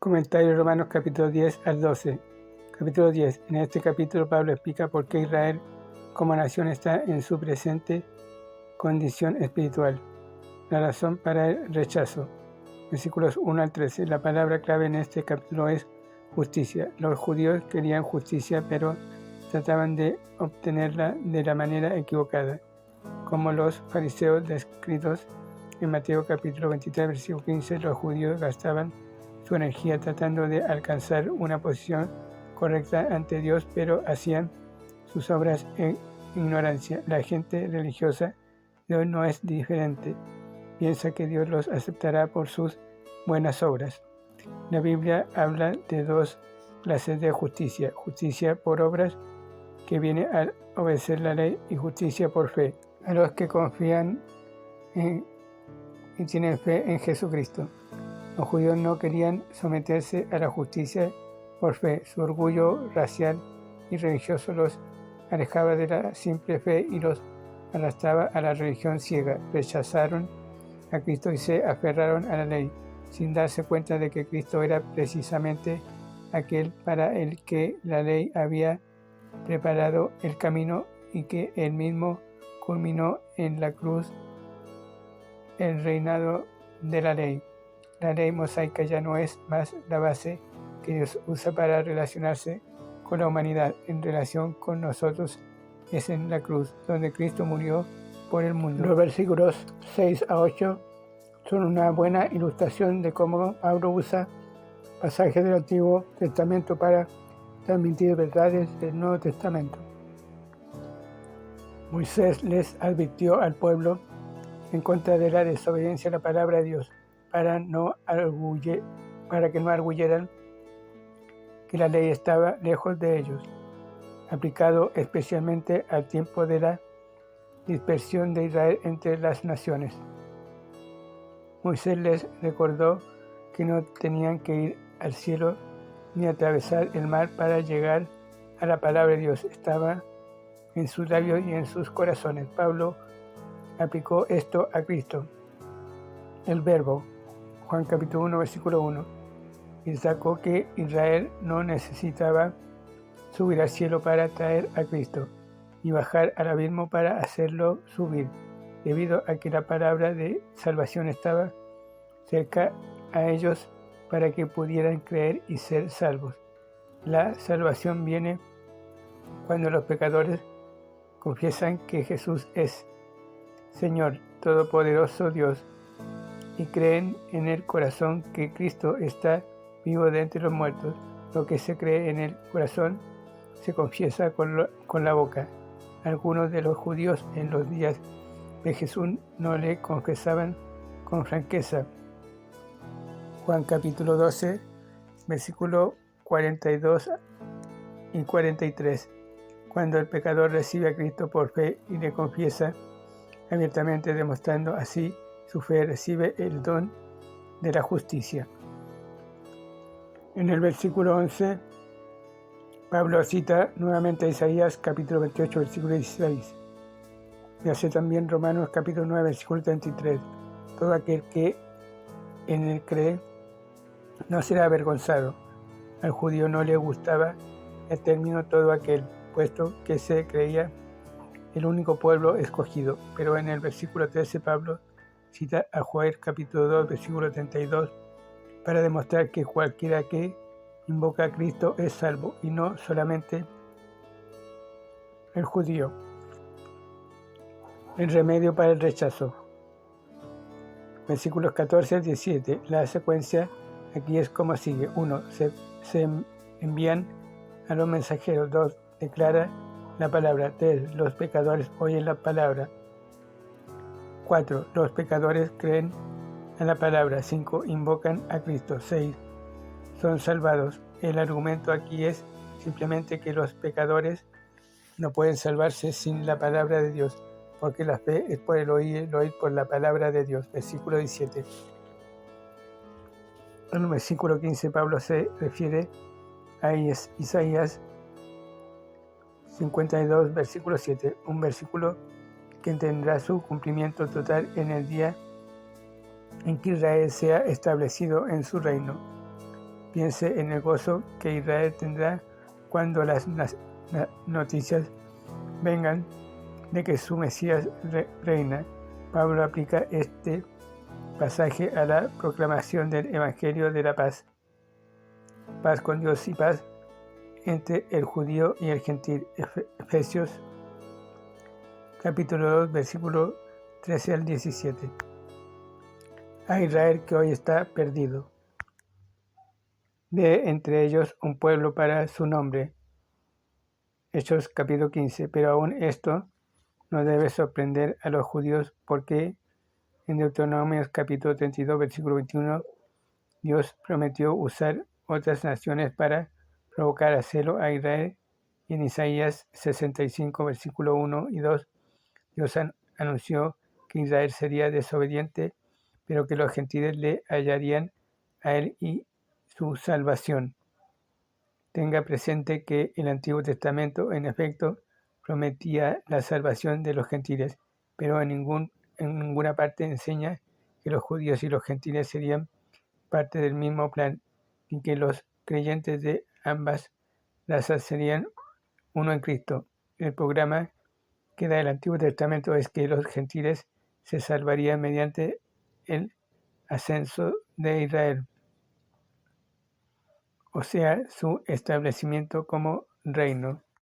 Comentario Romanos capítulo 10 al 12. Capítulo 10. En este capítulo Pablo explica por qué Israel como nación está en su presente condición espiritual. La razón para el rechazo. Versículos 1 al 13. La palabra clave en este capítulo es justicia. Los judíos querían justicia, pero trataban de obtenerla de la manera equivocada, como los fariseos descritos en Mateo capítulo 23, versículo 15. Los judíos gastaban su energía tratando de alcanzar una posición correcta ante Dios, pero hacían sus obras en ignorancia. La gente religiosa de hoy no es diferente. Piensa que Dios los aceptará por sus buenas obras. La Biblia habla de dos clases de justicia: justicia por obras, que viene al obedecer la ley, y justicia por fe, a los que confían y tienen fe en Jesucristo. Los judíos no querían someterse a la justicia por fe. Su orgullo racial y religioso los alejaba de la simple fe y los arrastraba a la religión ciega. Rechazaron a Cristo y se aferraron a la ley, sin darse cuenta de que Cristo era precisamente aquel para el que la ley había preparado el camino y que él mismo culminó en la cruz el reinado de la ley. La ley mosaica ya no es más la base que Dios usa para relacionarse con la humanidad. En relación con nosotros es en la cruz, donde Cristo murió por el mundo. Los versículos 6 a 8 son una buena ilustración de cómo Pablo usa pasajes del Antiguo Testamento para transmitir verdades del Nuevo Testamento. Moisés les advirtió al pueblo en contra de la desobediencia a la palabra de Dios, para que no arguyeran que la ley estaba lejos de ellos, aplicado especialmente al tiempo de la dispersión de Israel entre las naciones. Moisés les recordó que no tenían que ir al cielo ni atravesar el mar para llegar a la palabra de Dios. Estaba en sus labios y en sus corazones. Pablo aplicó esto a Cristo, el Verbo, Juan capítulo 1, versículo 1, y destacó que Israel no necesitaba subir al cielo para traer a Cristo y bajar al abismo para hacerlo subir, debido a que la palabra de salvación estaba cerca a ellos para que pudieran creer y ser salvos. La salvación viene cuando los pecadores confiesan que Jesús es Señor, Todopoderoso Dios, y creen en el corazón que Cristo está vivo de entre los muertos. Lo que se cree en el corazón se confiesa con la boca. Algunos de los judíos en los días de Jesús no le confesaban con franqueza. Juan capítulo 12, versículo 42 y 43. Cuando el pecador recibe a Cristo por fe y le confiesa abiertamente, demostrando así su fe, recibe el don de la justicia. En el versículo 11, Pablo cita nuevamente a Isaías capítulo 28, versículo 16. Y hace también Romanos capítulo 9, versículo 33. Todo aquel que en él cree no será avergonzado. Al judío no le gustaba el término todo aquel, puesto que se creía el único pueblo escogido. Pero en el versículo 13 Pablo cita a Joel capítulo 2, versículo 32, para demostrar que cualquiera que invoca a Cristo es salvo, y no solamente el judío. El remedio para el rechazo. Versículos 14 al 17. La secuencia aquí es como sigue. 1. Se envían a los mensajeros. 2. Declara la palabra. 3. Los pecadores oyen la palabra. 4. Los pecadores creen a la palabra. 5. Invocan a Cristo. 6. Son salvados. El argumento aquí es simplemente que los pecadores no pueden salvarse sin la palabra de Dios, porque la fe es por el oír por la palabra de Dios. Versículo 17. En el versículo 15 Pablo se refiere a Isaías 52, versículo 7, un versículo que tendrá su cumplimiento total en el día en que Israel sea establecido en su reino. Piense en el gozo que Israel tendrá cuando las noticias vengan de que su Mesías reina. Pablo aplica este pasaje a la proclamación del Evangelio de la paz. Paz con Dios y paz entre el judío y el gentil. Efesios capítulo 2, versículo 13 al 17. A Israel que hoy está perdido. De entre ellos un pueblo para su nombre. Hechos capítulo 15. Pero aún esto no debe sorprender a los judíos porque en Deuteronomio capítulo 32, versículo 21, Dios prometió usar otras naciones para provocar a celo a Israel, y en Isaías 65, versículo 1 y 2, Dios anunció que Israel sería desobediente, pero que los gentiles le hallarían a él y su salvación. Tenga presente que el Antiguo Testamento, en efecto, prometía la salvación de los gentiles, pero en ninguna parte enseña que los judíos y los gentiles serían parte del mismo plan, y que los creyentes de ambas razas serían uno en Cristo. El programa que da el Antiguo Testamento es que los gentiles se salvarían mediante el ascenso de Israel, o sea, su establecimiento como reino.